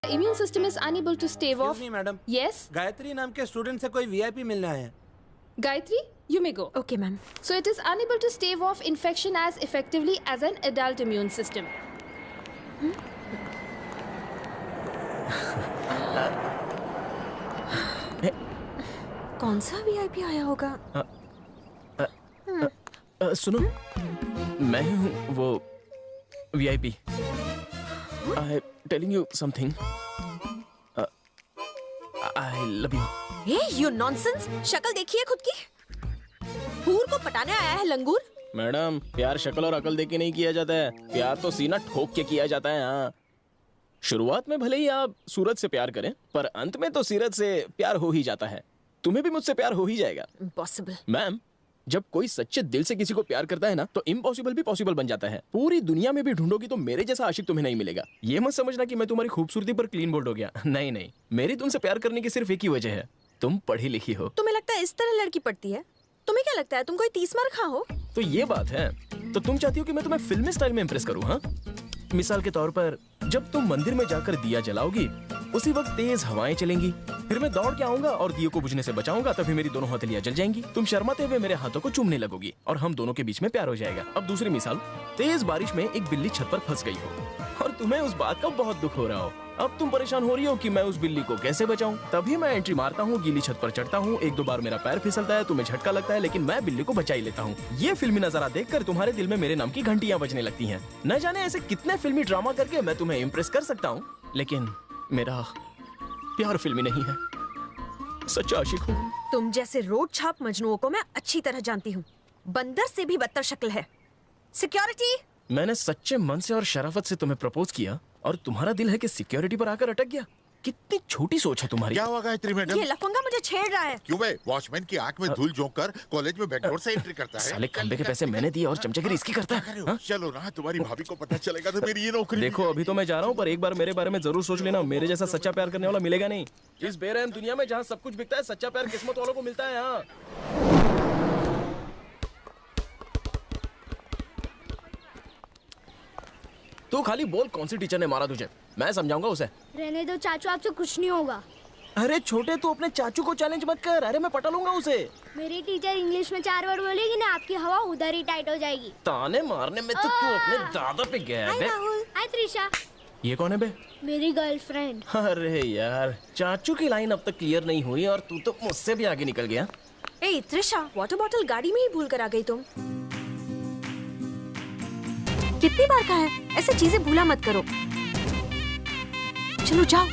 immune system is unable to stave off. Excuse me, madam. Yes, Gayatri नाम के student से कोई वीआईपी मिलना है। Gayatri, you may go. Okay, ma'am. So it is unable to stave off infection as effectively as an adult immune system. कौन सा VIP आया होगा? सुनो, मैं ही हूँ वो VIP. I telling you something. I love you. A, you nonsense! शक्ल देखिए खुद की। हूर को पटाने आया है लंगूर। मैडम, प्यार शक्ल और अकल देके नहीं किया जाता है, प्यार तो सीना ठोक के किया जाता है। हाँ, शुरुआत में भले ही आप सूरज से प्यार करें, पर अंत में तो सीरत से प्यार हो ही जाता है। तुम्हें भी मुझसे प्यार हो ही जाएगा। Impossible. मैम, जब कोई सच्चे दिल से किसी को प्यार करता है ना, तो इम्पॉसिबल भी पॉसिबल बन जाता है। पूरी दुनिया में भी ढूंढोगी तो मेरे जैसा आशिक तुम्हें नहीं मिलेगा। ये मत समझना कि मैं तुम्हारी खूबसूरती पर क्लीन बोल्ड हो गया। नहीं नहीं, मेरी तुमसे प्यार करने की सिर्फ एक ही वजह है, तुम पढ़ी लिखी हो। तुम्हें लगता है इस तरह लड़की पड़ती है? तुम्हें क्या लगता है तुम कोई 30 मार खा हो? तो ये बात है, तो तुम चाहती हो कि मैं तुम्हें फिल्मी स्टाइल में इम्प्रेस करूं? हाँ, मिसाल के तौर पर जब तुम मंदिर में जाकर दिया जलाओगी, उसी वक्त तेज हवाएं चलेंगी, फिर मैं दौड़ के आऊंगा और दिए को बुझने से बचाऊंगा, तभी मेरी दोनों हथेलियां जल जाएंगी। तुम शर्माते हुए मेरे हाथों को चूमने लगोगी और हम दोनों के बीच में प्यार हो जाएगा। अब दूसरी मिसाल, तेज बारिश में एक बिल्ली छत पर फंस गई हो और तुम्हें उस बात का बहुत दुख हो रहा हो। अब तुम परेशान हो रही हो कि मैं उस बिल्ली को कैसे बचाऊं। तभी मैं एंट्री मारता हूँ, गीली छत पर चढ़ता हूँ, एक दो बार मेरा पैर फिसलता है, तुम्हें झटका लगता है, लेकिन मैं बिल्ली को बचा ही लेता हूँ। ये फिल्मी नजारा देखकर तुम्हारे दिल में मेरे नाम की घंटियां बजने लगती हैं। न जाने ऐसे कितने फिल्मी ड्रामा करके मैं तुम्हें इम्प्रेस कर सकता हूँ, लेकिन मेरा प्यार फिल्मी नहीं है, सच्चा आशिक हूँ। तुम जैसे रोड छाप मजनुओं को मैं अच्छी तरह जानती हूँ। बंदर से भी बदतर शक्ल है। सिक्योरिटी! मैंने सच्चे मन से और शराफत से तुम्हें प्रपोज किया और तुम्हारा दिल है कि सिक्योरिटी पर आकर अटक गया। कितनी छोटी सोच है तुम्हारी। क्या हुआ गायत्री मैडम? ये लफंगा मुझे छेड़ रहा है। क्यों बे? वॉचमैन की आंख में धूल झोंक कर कॉलेज में बैकडोर से एंट्री करता है। साले खंबे के पैसे मैंने दिए और चमचगिरी इसकी करता है। हाँ? चलो ना, तुम्हारी भाभी को पता चलेगा तो मेरी ये नौकरी। देखो, अभी तो मैं जा रहा हूँ, पर एक बार मेरे बारे में जरूर सोच लेना। मेरे जैसा सच्चा प्यार करने वाला मिलेगा नहीं। इस बेरहम दुनिया में जहाँ सब कुछ बिकता है, सच्चा प्यार किस्मत वालों को मिलता है। हाँ, तू खाली बोल, कौन सी टीचर ने मारा तुझे? मैं समझाऊंगा उसे। रहने दो चाचू, आपसे कुछ नहीं होगा। अरे छोटे, तू अपने चाचू को चैलेंज मत कर। अरे मैं पटा लूंगा उसे। मेरी टीचर इंग्लिश में 4 वर्ड बोलेगी ना, आपकी हवा उधर ही टाइट हो जाएगी। ताने मारने में तो तू अपने दादा पे गया है हाय बे। राहुल। हाय त्रिशा। ये कौन है बे? मेरी गर्लफ्रेंड। अरे यार, चाचू की लाइन अब तक क्लियर नहीं हुई और तू तो मुझसे भी आगे निकल गया। ए त्रिशा, वाटर बॉटल गाड़ी में ही भूल कर आ गई तुम। कितनी बार कहा है ऐसे चीजें भूला मत करो। चलो जाओ।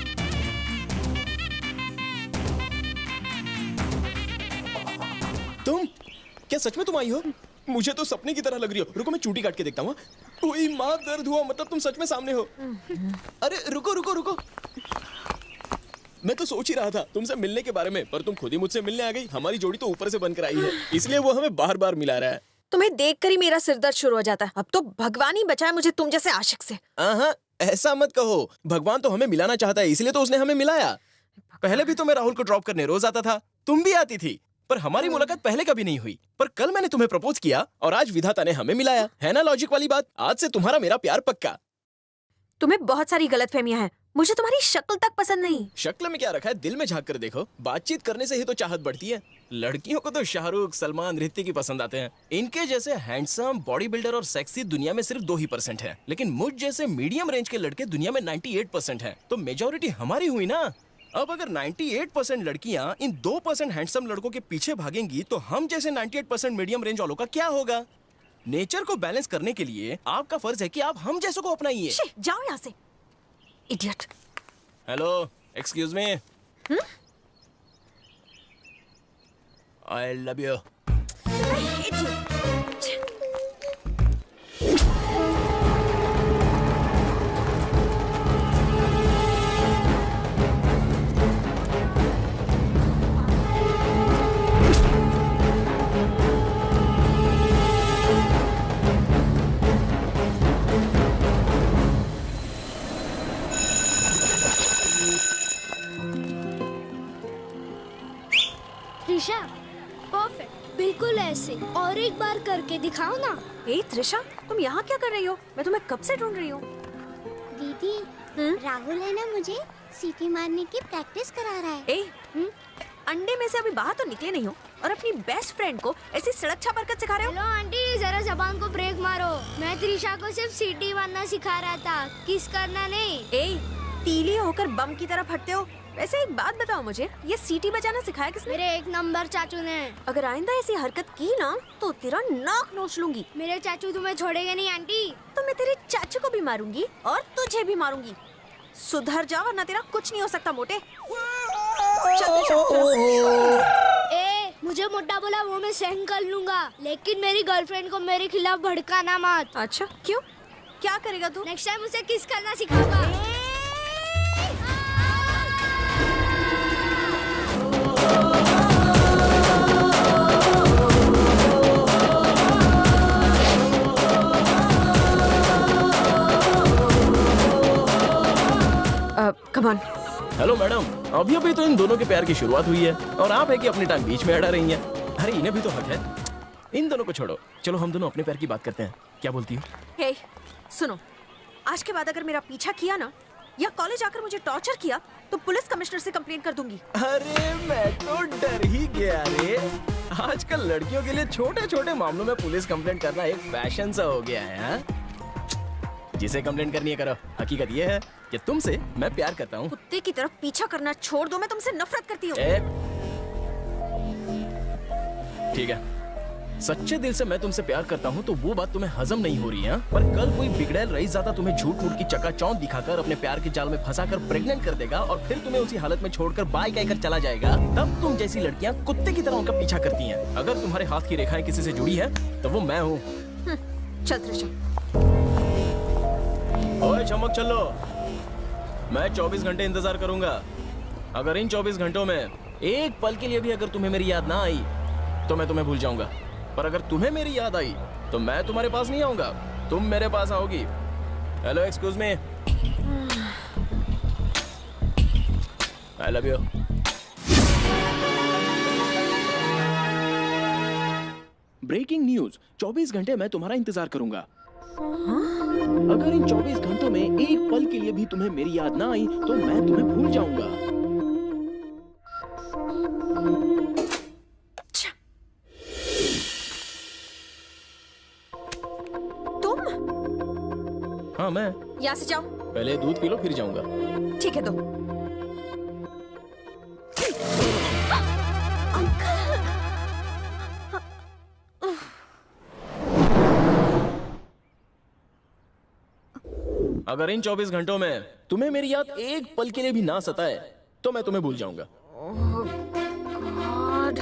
तुम क्या सच में तुम आई हो? मुझे तो सपने की तरह लग रही हो। रुको, मैं चूटी काट के देखता हूँ। कोई माँ, दर्द हुआ मतलब तुम सच में सामने हो। अरे रुको रुको रुको, मैं तो सोच ही रहा था तुमसे मिलने के बारे में, पर तुम खुद ही मुझसे मिलने आ गई। हमारी जोड़ी तो ऊपर से बनकर आई है, इसलिए वो हमें बार बार मिला रहा है। तुम्हें देखकर ही मेरा सिरदर्द शुरू हो जाता है। अब तो भगवान ही बचाए मुझे तुम जैसे आशिक से। हाँ, ऐसा मत कहो। भगवान तो हमें मिलाना चाहता है, इसलिए तो उसने हमें मिलाया। पहले भी तो मैं राहुल को ड्रॉप करने रोज आता था, तुम भी आती थी, पर हमारी मुलाकात पहले कभी नहीं हुई। पर कल मैंने तुम्हें प्रपोज किया और आज विधाता ने हमें मिलाया। है ना लॉजिक वाली बात? आज से तुम्हारा मेरा प्यार पक्का। तुम्हें बहुत सारी गलतफहमियां हैं। मुझे तुम्हारी शक्ल तक पसंद नहीं। शक्ल में क्या रखा है, दिल में झांक कर देखो। बातचीत करने से ही तो चाहत बढ़ती है। लड़कियों को तो शाहरुख, सलमान, ऋतिक ही पसंद आते हैं। इनके जैसे हैंडसम, बॉडी बिल्डर और सेक्सी दुनिया में सिर्फ 2% है, लेकिन मुझ जैसे मीडियम रेंज के लड़के दुनिया में 98% है। तो मेजोरिटी हमारी हुई ना। अब अगर 98% लड़कियां इन 2% हैंडसम लड़कों के पीछे भागेंगी, तो हम जैसे 98% मीडियम रेंज वालों का क्या होगा? नेचर को बैलेंस करने के लिए आपका फर्ज है कि आप हम जैसों को अपनाइए। जाओ यहाँ से, idiot. Hello, excuse me. I love you. Trisha, perfect, बिल्कुल ऐसे। और एक बार करके दिखाओ ना। ए त्रिशा, तुम यहाँ क्या कर रही हो? मैं तुम्हें कब से ढूंढ रही हूँ। दीदी, राहुल है ना मुझे सीटी मारने की प्रैक्टिस करा रहा है। ए, अंडे में से अभी बाहर तो निकले नहीं हो और अपनी बेस्ट फ्रेंड को ऐसी सड़क छाप हरकत सिखा रहे हो। हेलो आंटी, जरा जबान को ब्रेक मारो। मैं त्रिशा को सिर्फ सीटी मारना सिखा रहा था, किस करना नहीं। ए, तीली होकर बम की तरह फटते हो। वैसे एक बात बताओ मुझे, ये सीटी बजाना सिखाया किसने? मेरे 1 नंबर चाचू ने। अगर आइंदा ऐसी हरकत की ना तो तेरा नाक नोच लूंगी। मेरे चाचू तुम्हें छोड़ेंगे नहीं आंटी। तो मैं तेरे चाचू को भी मारूंगी और तुझे भी मारूंगी। सुधर जा वरना तेरा कुछ नहीं हो सकता मोटे। ए, मुझे मोटा बोला वो मैं सहन कर लूंगा, लेकिन मेरी गर्लफ्रेंड को मेरे खिलाफ भड़काना मत। अच्छा, क्यों? क्या करेगा तू? नेक्स्ट टाइम उसे किस करना सिखाऊंगा। Come on. हेलो मैडम, अभी अभी तो इन दोनों के प्यार की शुरुआत हुई है और आप है कि अपनी टांग बीच में अड़ा रही हैं। अरे इन्हें भी तो हक है। इन दोनों को छोड़ो, चलो हम दोनों अपने प्यार की बात करते हैं। क्या बोलती हो? हे, सुनो, आज के बाद अगर मेरा पीछा किया ना या कॉलेज आकर मुझे टॉर्चर किया तो पुलिस कमिश्नर से कंप्लेंट कर दूंगी। अरे मैं तो डर ही गया रे। आजकल लड़कियों के लिए छोटे छोटे मामलों में पुलिस कंप्लेंट करना एक फैशन सा हो गया है। हाँ? जिसे कंप्लेंट करनी है करो। हकीकत ये है कि तुमसे मैं प्यार करता हूँ। कुत्ते की तरफ पीछा करना छोड़ दो, मैं तुमसे नफरत करती हूँ। ठीक है, सच्चे दिल से मैं तुमसे प्यार करता हूँ तो वो बात तुम्हें हजम नहीं हो रही है। पर कल कोई बिगड़ैल रईस ज़्यादा तुम्हें झूठ मूठ की चकाचौंध दिखाकर अपने प्यार के जाल में फंसाकर प्रेग्नेंट कर देगा और फिर तुम्हें उसी हालत में छोड़कर बाय कहकर चला जाएगा। तब तुम जैसी लड़कियाँ कुत्ते की तरह उनका पीछा करती हैं। अगर तुम्हारे हाथ की रेखाएं किसी से जुड़ी है तो वो मैं हूँ। चल त्रिशा। ओए चमक चलो, मैं 24 घंटे इंतजार करूंगा। अगर इन 24 घंटों में एक पल के लिए भी अगर तुम्हें मेरी याद ना आई तो मैं तुम्हें भूल जाऊंगा। पर अगर तुम्हें मेरी याद आई तो मैं तुम्हारे पास नहीं आऊंगा, तुम मेरे पास आओगी। Hello, excuse me, I love you. Breaking news, 24 घंटे मैं तुम्हारा इंतजार करूंगा। अगर इन 24 घंटों में एक पल के लिए भी तुम्हें मेरी याद ना आई तो मैं तुम्हें भूल जाऊंगा। तुम? हाँ मैं। यहाँ से जाओ। पहले दूध पी लो फिर जाऊंगा। ठीक है तो। अगर इन 24 घंटों में तुम्हें मेरी याद एक पल के लिए भी ना सताए तो मैं तुम्हें भूल जाऊंगा। गॉड।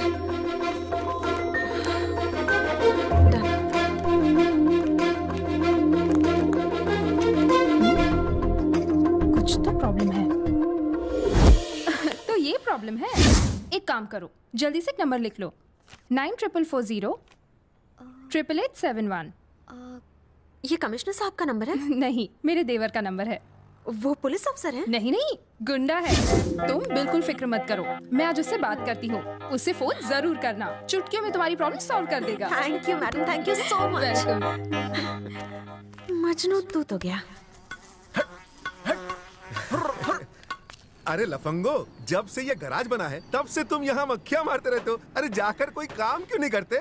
कुछ तो प्रॉब्लम है। तो ये प्रॉब्लम है। एक काम करो, जल्दी से नंबर लिख लो, 9440 88871। ये कमिश्नर साहब का नंबर है? नहीं, मेरे देवर का नंबर है। वो पुलिस अफसर है? नहीं नहीं, गुंडा है। तुम बिल्कुल फिक्र मत करो, मैं आज उससे बात करती हूँ। उससे फोन जरूर करना, चुटकियों में तुम्हारी प्रॉब्लम सॉल्व कर देगा। Thank you madam, thank you so much. Majnu तू तो गया। अरे लफंगो, जब से ये गराज बना है तब से तुम यहाँ मक्खियाँ मारते रहते हो। अरे जाकर कोई काम क्यों नहीं करते?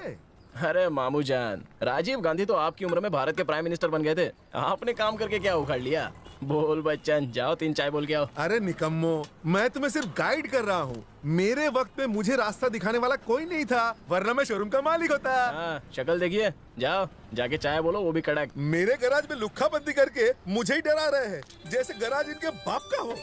अरे मामू जान, राजीव गांधी तो आपकी उम्र में भारत के प्राइम मिनिस्टर बन गए थे। आपने काम करके क्या उखाड़ लिया? बोल बच्चन, जाओ 3 चाय बोल के आओ। अरे निकम्मो, मैं तुम्हें सिर्फ गाइड कर रहा हूँ। मेरे वक्त में मुझे रास्ता दिखाने वाला कोई नहीं था, वरना मैं शोरूम का मालिक होता। हाँ, शक्ल देखिए, जाओ जाके चाय बोलो, वो भी कड़क। मेरे गराज में लुक्खा बंदी करके मुझे ही डरा रहे हैं, जैसे गराज इनके बाप का हो।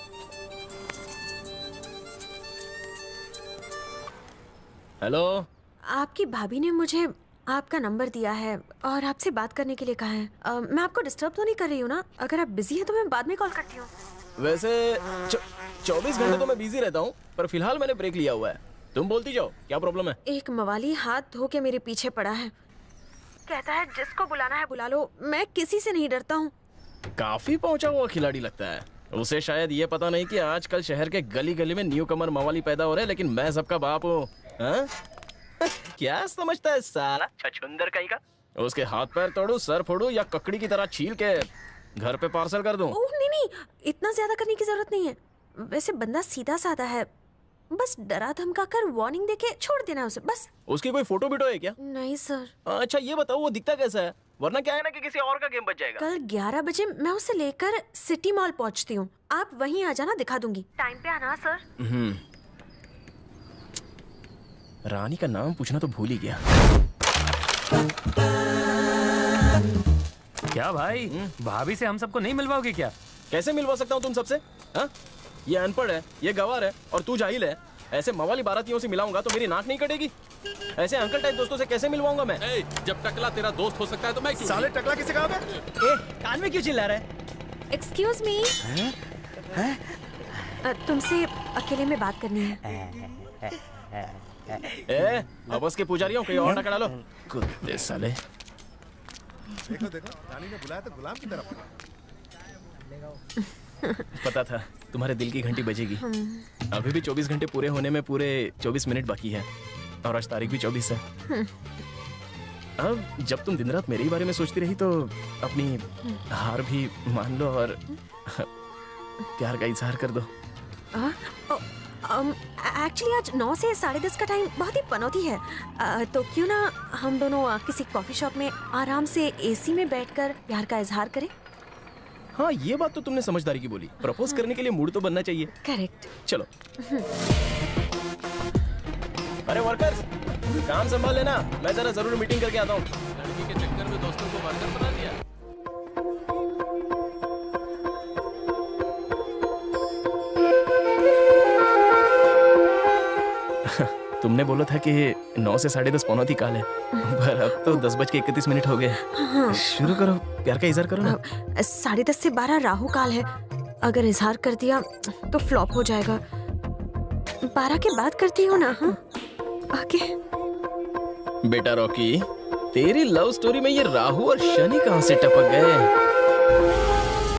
हेलो, आपकी भाभी ने मुझे आपका नंबर दिया है और आपसे बात करने के लिए कहा है। मैं आपको डिस्टर्ब तो नहीं कर रही हूँ ना? अगर आप बिजी हैं तो मैं बाद में कॉल करती हूँ। वैसे 24 घंटे तो मैं बिजी रहता हूँ, पर फिलहाल मैंने ब्रेक लिया हुआ है। तुम बोलती जाओ, क्या प्रॉब्लम है? एक मवाली हाथ धो के मेरे पीछे पड़ा है, कहता है जिसको बुलाना है बुला लो, मैं किसी से नहीं डरता हूँ। काफी पहुंचा हुआ खिलाड़ी लगता है। उसे शायद ये पता नहीं कि आजकल शहर के गली गली में न्यू कमर मवाली पैदा हो रहे हैं, लेकिन मैं सबका बाप हूँ। हाँ? क्या समझता है साला छछुंदर कहीं का? उसके हाथ पैर तोड़ू, सर फोड़ू या ककड़ी की तरह छील के घर पे पार्सल कर दूं? ओह नहीं नहीं, इतना ज्यादा करने की जरूरत नहीं है। वैसे बंदा सीधा साधा है, बस डरा धमका कर वार्निंग देके छोड़ देना उसे बस। उसकी कोई फोटो बिटो है क्या? नहीं सर। अच्छा ये बताओ वो दिखता कैसा है, वरना क्या है ना कि किसी और का गेम बच जाएगा। कल 11 बजे मैं उसे लेकर सिटी मॉल पहुंचती हूँ, आप वहीं आ जाना, दिखा दूंगी। टाइम पे आना सर। रानी का नाम पूछना तो भूल ही गया। क्या भाई, भाभी से हम सबको नहीं मिलवाओगे क्या? कैसे मिलवा सकता हूँ तुम सबसे? हाँ? ये अनपढ़ है, ये गवार है और तू जाहिल है। ऐसे मवाली बारातियों से मिलाऊंगा तो मेरी नाक नहीं कटेगी। ऐसे अंकल टाइप दोस्तों से कैसे मिलवाऊंगा मैं? जब टकला तेरा दोस्त हो सकता है तो मैं क्यों? साले टकला किसे कहा बे? कान में क्यों चिल्ला रहा है? एक्सक्यूज मी, तुमसे अकेले में बात करनी है। अब उसके पुजारियों कहीं और टकरा लो। कुत्ते साले। देखो देखो, रानी ने बुलाया तो गुलाम की तरफ। पता था तुम्हारे दिल की घंटी बजेगी। अभी भी 24 घंटे पूरे होने में पूरे 24 मिनट बाकी है और आज तारीख भी 24 है। अब जब तुम दिन रात मेरे ही बारे में सोचती रही तो अपनी हार भी मान लो और प्यार का इजहार कर दो। एक्चुअली आज 9 से 10:30 का टाइम बहुत ही पनौती है, तो क्यों ना हम दोनों किसी कॉफी शॉप में आराम से एसी में बैठकर प्यार का इजहार करें। हाँ ये बात तो तुमने समझदारी की बोली। प्रपोज करने के लिए मूड तो बनना चाहिए। करेक्ट। चलो। अरे वर्कर्स काम संभाल लेना, मैं जरा जरूर मीटिंग करके आता हूँ। लड़की के चक्कर में दोस्तों को वर्कर बना दिया। तुमने बोला था कि 9 से 10:30 पौनौती काल है, पर अब तो 10:31 हो गए। शुरू करो, प्यार का इजहार करो ना। 10:30 से 12 राहु काल है, अगर इजहार कर दिया तो फ्लॉप हो जाएगा। 12 के बाद करती हो ना? हाँ ओके। बेटा रॉकी, तेरी लव स्टोरी में ये राहु और शनि कहाँ से टपक गए?